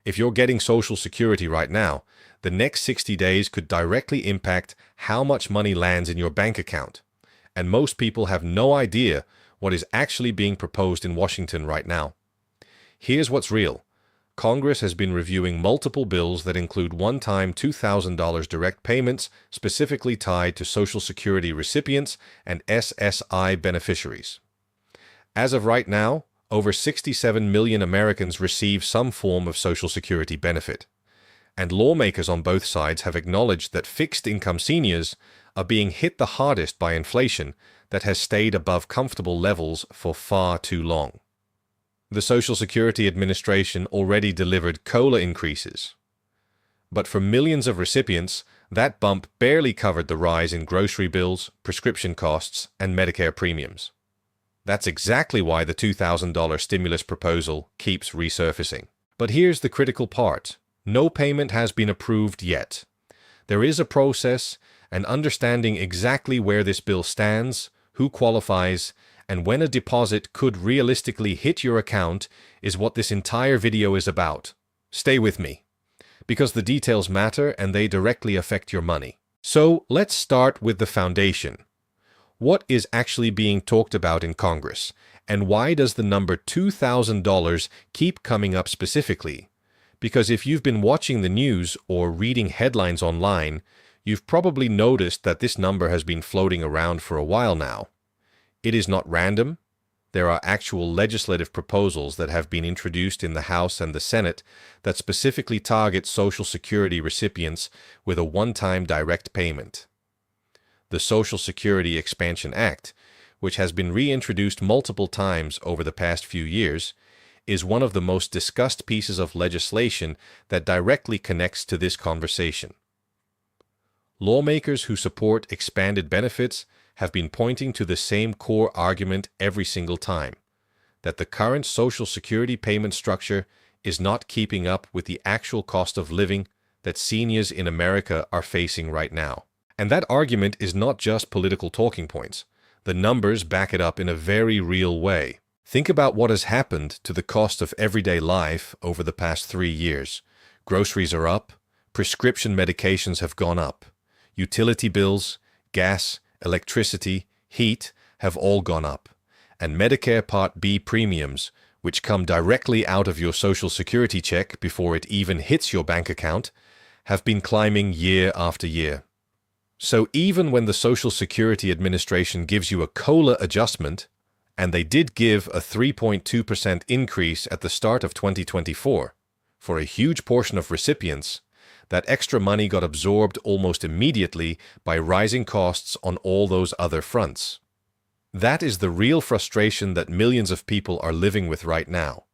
If you're getting Social Security right now, the next 60 days could directly impact how much money lands in your bank account. And most people have no idea what is actually being proposed in Washington right now. Here's what's real. Congress has been reviewing multiple bills that include one-time $2,000 direct payments specifically tied to Social Security recipients and SSI beneficiaries. As of right now, over 67 million Americans receive some form of Social Security benefit. And lawmakers on both sides have acknowledged that fixed-income seniors are being hit the hardest by inflation that has stayed above comfortable levels for far too long. The Social Security Administration already delivered COLA increases. But for millions of recipients, that bump barely covered the rise in grocery bills, prescription costs, and Medicare premiums. That's exactly why the $2,000 stimulus proposal keeps resurfacing. But here's the critical part. No payment has been approved yet. There is a process, and understanding exactly where this bill stands, who qualifies, and when a deposit could realistically hit your account is what this entire video is about. Stay with me, because the details matter and they directly affect your money. So let's start with the foundation. What is actually being talked about in Congress, and why does the number $2,000 keep coming up specifically? Because if you've been watching the news or reading headlines online, you've probably noticed that this number has been floating around for a while now. It is not random. There are actual legislative proposals that have been introduced in the House and the Senate that specifically target Social Security recipients with a one-time direct payment. The Social Security Expansion Act, which has been reintroduced multiple times over the past few years, is one of the most discussed pieces of legislation that directly connects to this conversation. Lawmakers who support expanded benefits have been pointing to the same core argument every single time, that the current Social Security payment structure is not keeping up with the actual cost of living that seniors in America are facing right now. And that argument is not just political talking points. The numbers back it up in a very real way. Think about what has happened to the cost of everyday life over the past 3 years. Groceries are up, prescription medications have gone up, utility bills, gas, electricity, heat have all gone up, and Medicare Part B premiums, which come directly out of your Social Security check before it even hits your bank account, have been climbing year after year. So even when the Social Security Administration gives you a COLA adjustment, and they did give a 3.2% increase at the start of 2024, for a huge portion of recipients, that extra money got absorbed almost immediately by rising costs on all those other fronts. That is the real frustration that millions of people are living with right now.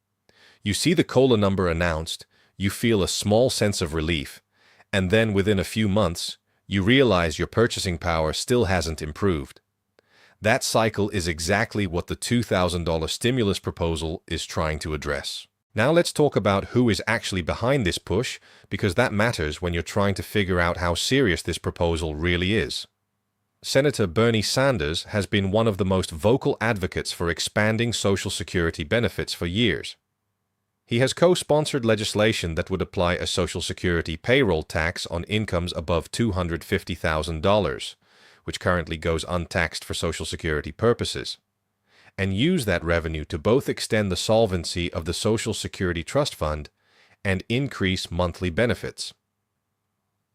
You see the COLA number announced, you feel a small sense of relief, and then within a few months, you realize your purchasing power still hasn't improved. That cycle is exactly what the $2,000 stimulus proposal is trying to address. Now let's talk about who is actually behind this push, because that matters when you're trying to figure out how serious this proposal really is. Senator Bernie Sanders has been one of the most vocal advocates for expanding Social Security benefits for years. He has co-sponsored legislation that would apply a Social Security payroll tax on incomes above $250,000, which currently goes untaxed for Social Security purposes, and use that revenue to both extend the solvency of the Social Security Trust Fund and increase monthly benefits.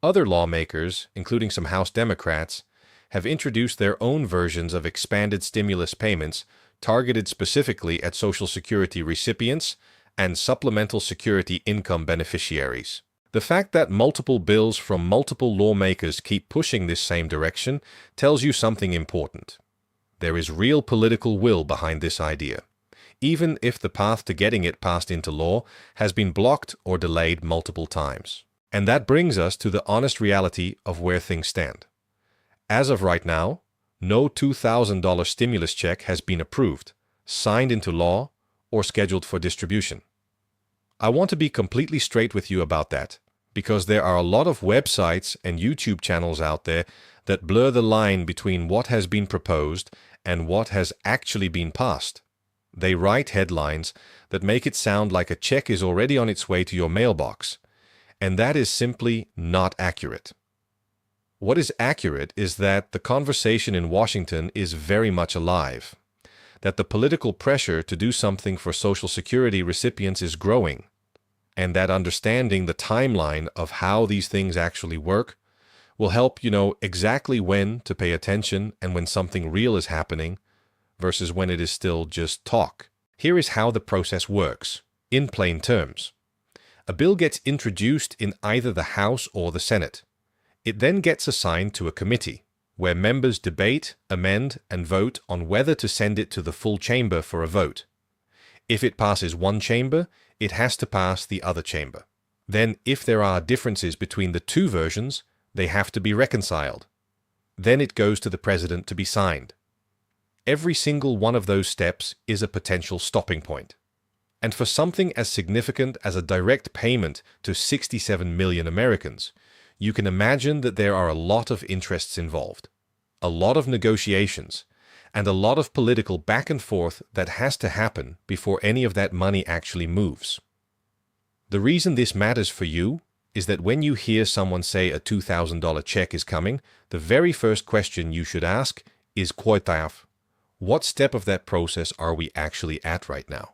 Other lawmakers, including some House Democrats, have introduced their own versions of expanded stimulus payments targeted specifically at Social Security recipients and supplemental security income beneficiaries. The fact that multiple bills from multiple lawmakers keep pushing this same direction tells you something important. There is real political will behind this idea, even if the path to getting it passed into law has been blocked or delayed multiple times. And that brings us to the honest reality of where things stand. As of right now, no $2,000 stimulus check has been approved, signed into law, or scheduled for distribution. I want to be completely straight with you about that, because there are a lot of websites and YouTube channels out there that blur the line between what has been proposed and what has actually been passed. They write headlines that make it sound like a check is already on its way to your mailbox, and that is simply not accurate. What is accurate is that the conversation in Washington is very much alive, that the political pressure to do something for Social Security recipients is growing, and that understanding the timeline of how these things actually work will help you know exactly when to pay attention and when something real is happening versus when it is still just talk. Here is how the process works, in plain terms. A bill gets introduced in either the House or the Senate. It then gets assigned to a committee, where members debate, amend, and vote on whether to send it to the full chamber for a vote. If it passes one chamber, it has to pass the other chamber. Then, if there are differences between the two versions, they have to be reconciled. Then it goes to the president to be signed. Every single one of those steps is a potential stopping point. And for something as significant as a direct payment to 67 million Americans, you can imagine that there are a lot of interests involved, a lot of negotiations, and a lot of political back and forth that has to happen before any of that money actually moves. The reason this matters for you is that when you hear someone say a $2,000 check is coming, the very first question you should ask is "Quoitaf?" What step of that process are we actually at right now?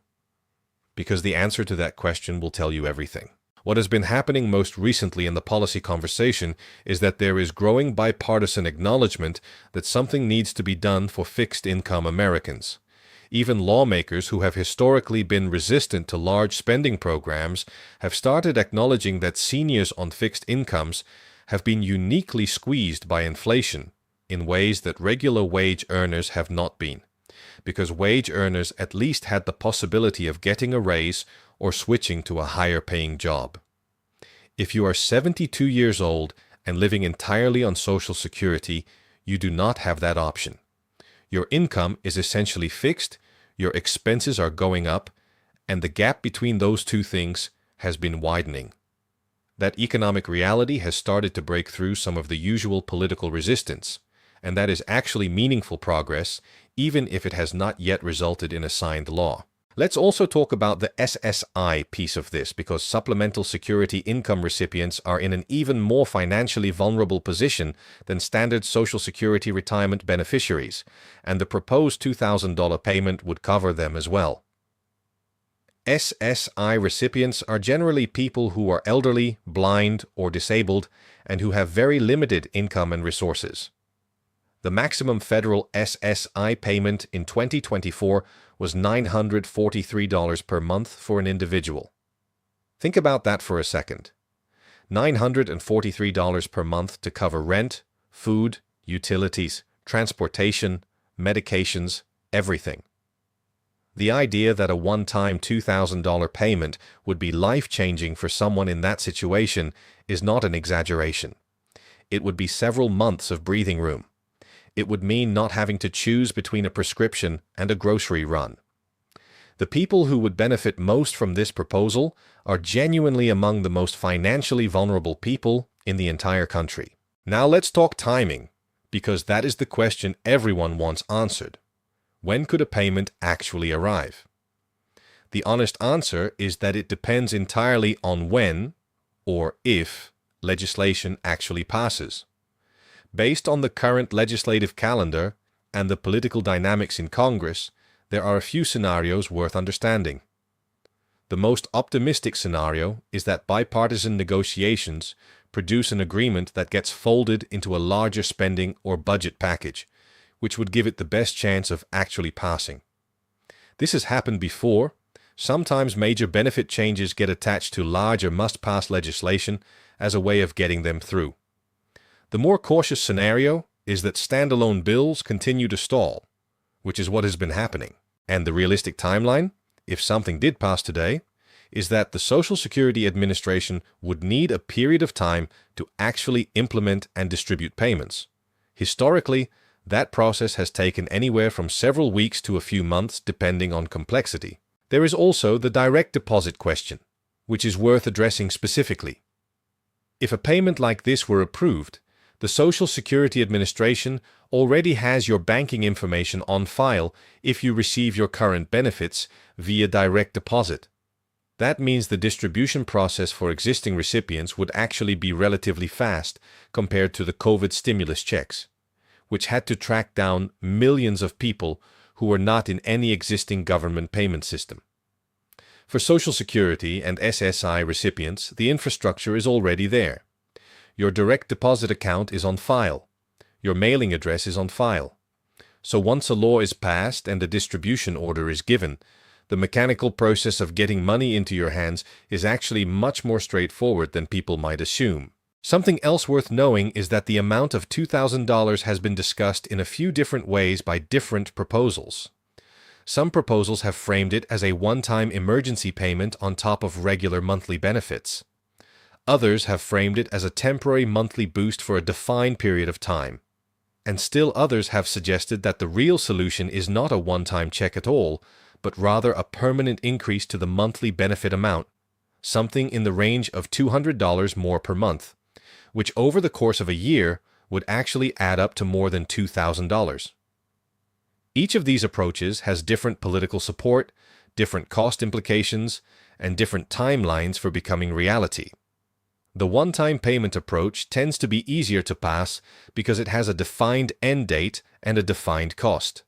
Because the answer to that question will tell you everything. What has been happening most recently in the policy conversation is that there is growing bipartisan acknowledgement that something needs to be done for fixed-income Americans. Even lawmakers who have historically been resistant to large spending programs have started acknowledging that seniors on fixed incomes have been uniquely squeezed by inflation in ways that regular wage earners have not been, because wage earners at least had the possibility of getting a raise or switching to a higher-paying job. If you are 72 years old and living entirely on Social Security, you do not have that option. Your income is essentially fixed, your expenses are going up, and the gap between those two things has been widening. That economic reality has started to break through some of the usual political resistance, and that is actually meaningful progress, even if it has not yet resulted in a signed law. Let's also talk about the SSI piece of this, because supplemental security income recipients are in an even more financially vulnerable position than standard Social Security retirement beneficiaries, and the proposed $2,000 payment would cover them as well. SSI recipients are generally people who are elderly, blind, or disabled, and who have very limited income and resources. The maximum federal SSI payment in 2024 was $943 per month for an individual. Think about that for a second. $943 per month to cover rent, food, utilities, transportation, medications, everything. The idea that a one-time $2,000 payment would be life-changing for someone in that situation is not an exaggeration. It would be several months of breathing room. It would mean not having to choose between a prescription and a grocery run. The people who would benefit most from this proposal are genuinely among the most financially vulnerable people in the entire country. Now let's talk timing, because that is the question everyone wants answered. When could a payment actually arrive? The honest answer is that it depends entirely on when, or if, legislation actually passes. Based on the current legislative calendar and the political dynamics in Congress, there are a few scenarios worth understanding. The most optimistic scenario is that bipartisan negotiations produce an agreement that gets folded into a larger spending or budget package, which would give it the best chance of actually passing. This has happened before. Sometimes major benefit changes get attached to larger must-pass legislation as a way of getting them through. The more cautious scenario is that standalone bills continue to stall, which is what has been happening. And the realistic timeline, if something did pass today, is that the Social Security Administration would need a period of time to actually implement and distribute payments. Historically, that process has taken anywhere from several weeks to a few months depending on complexity. There is also the direct deposit question, which is worth addressing specifically. If a payment like this were approved, The Social Security Administration already has your banking information on file if you receive your current benefits via direct deposit. That means the distribution process for existing recipients would actually be relatively fast compared to the COVID stimulus checks, which had to track down millions of people who were not in any existing government payment system. For Social Security and SSI recipients, the infrastructure is already there. Your direct deposit account is on file. Your mailing address is on file. So once a law is passed and a distribution order is given, the mechanical process of getting money into your hands is actually much more straightforward than people might assume. Something else worth knowing is that the amount of $2,000 has been discussed in a few different ways by different proposals. Some proposals have framed it as a one-time emergency payment on top of regular monthly benefits. Others have framed it as a temporary monthly boost for a defined period of time. And still others have suggested that the real solution is not a one-time check at all, but rather a permanent increase to the monthly benefit amount, something in the range of $200 more per month, which over the course of a year would actually add up to more than $2,000. Each of these approaches has different political support, different cost implications, and different timelines for becoming reality. The one-time payment approach tends to be easier to pass because it has a defined end date and a defined cost.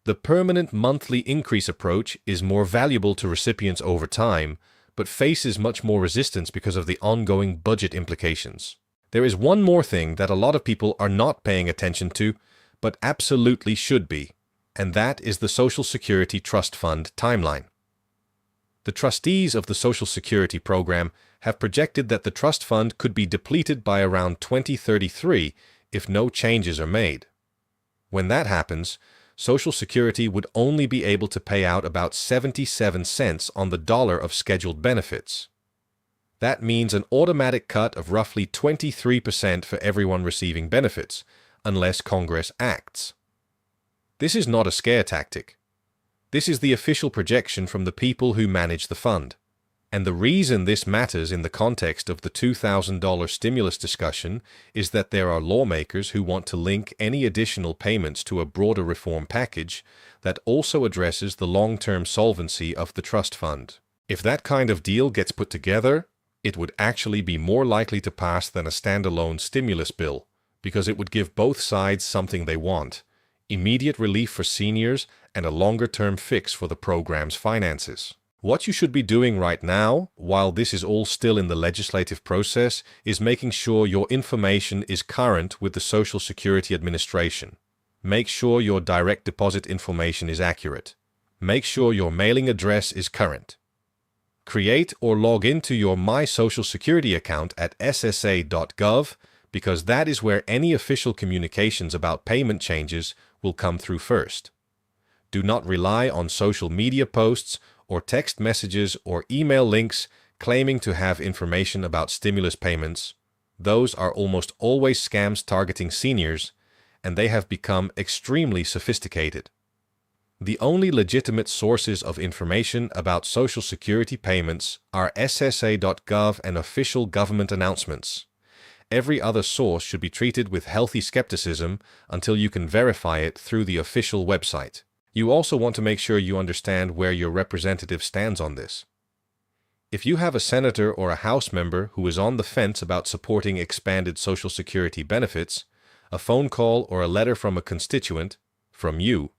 The permanent monthly increase approach is more valuable to recipients over time, but faces much more resistance because of the ongoing budget implications. There is one more thing that a lot of people are not paying attention to, but absolutely should be, and that is the Social Security Trust Fund timeline. The trustees of the Social Security program have projected that the trust fund could be depleted by around 2033 if no changes are made. When that happens, Social Security would only be able to pay out about 77 cents on the dollar of scheduled benefits. That means an automatic cut of roughly 23% for everyone receiving benefits, unless Congress acts. This is not a scare tactic. This is the official projection from the people who manage the fund. And the reason this matters in the context of the $2,000 stimulus discussion is that there are lawmakers who want to link any additional payments to a broader reform package that also addresses the long-term solvency of the trust fund. If that kind of deal gets put together, it would actually be more likely to pass than a standalone stimulus bill, because it would give both sides something they want: immediate relief for seniors and a longer-term fix for the program's finances. What you should be doing right now, while this is all still in the legislative process, is making sure your information is current with the Social Security Administration. Make sure your direct deposit information is accurate. Make sure your mailing address is current. Create or log into your My Social Security account at ssa.gov, because that is where any official communications about payment changes will come through first. Do not rely on social media posts or text messages or email links claiming to have information about stimulus payments. Those are almost always scams targeting seniors, and they have become extremely sophisticated. The only legitimate sources of information about Social Security payments are ssa.gov and official government announcements. Every other source should be treated with healthy skepticism until you can verify it through the official website. You also want to make sure you understand where your representative stands on this. If you have a senator or a House member who is on the fence about supporting expanded Social Security benefits, a phone call or a letter from a constituent, from you,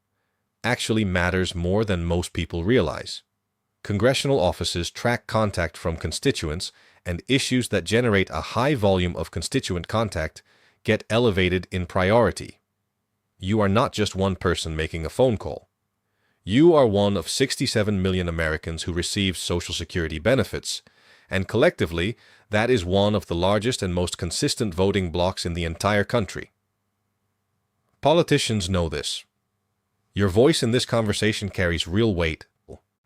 actually matters more than most people realize. Congressional offices track contact from constituents, and issues that generate a high volume of constituent contact get elevated in priority. You are not just one person making a phone call. You are one of 67 million Americans who receive Social Security benefits, and collectively, that is one of the largest and most consistent voting blocs in the entire country. Politicians know this. Your voice in this conversation carries real weight.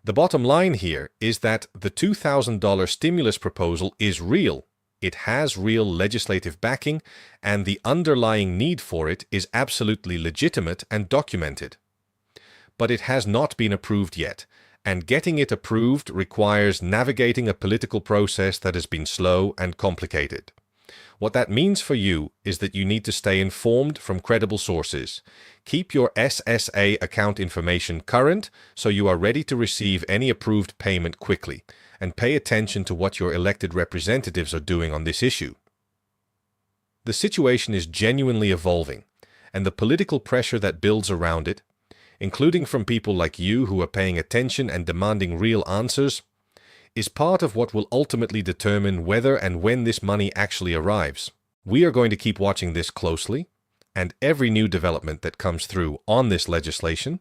The bottom line here is that the $2,000 stimulus proposal is real. It has real legislative backing, and the underlying need for it is absolutely legitimate and documented. But it has not been approved yet, and getting it approved requires navigating a political process that has been slow and complicated. What that means for you is that you need to stay informed from credible sources. Keep your SSA account information current so you are ready to receive any approved payment quickly, and pay attention to what your elected representatives are doing on this issue. The situation is genuinely evolving, and the political pressure that builds around it, including from people like you who are paying attention and demanding real answers, is part of what will ultimately determine whether and when this money actually arrives. We are going to keep watching this closely, and every new development that comes through on this legislation,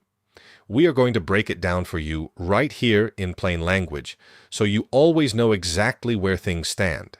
we are going to break it down for you right here in plain language, so you always know exactly where things stand.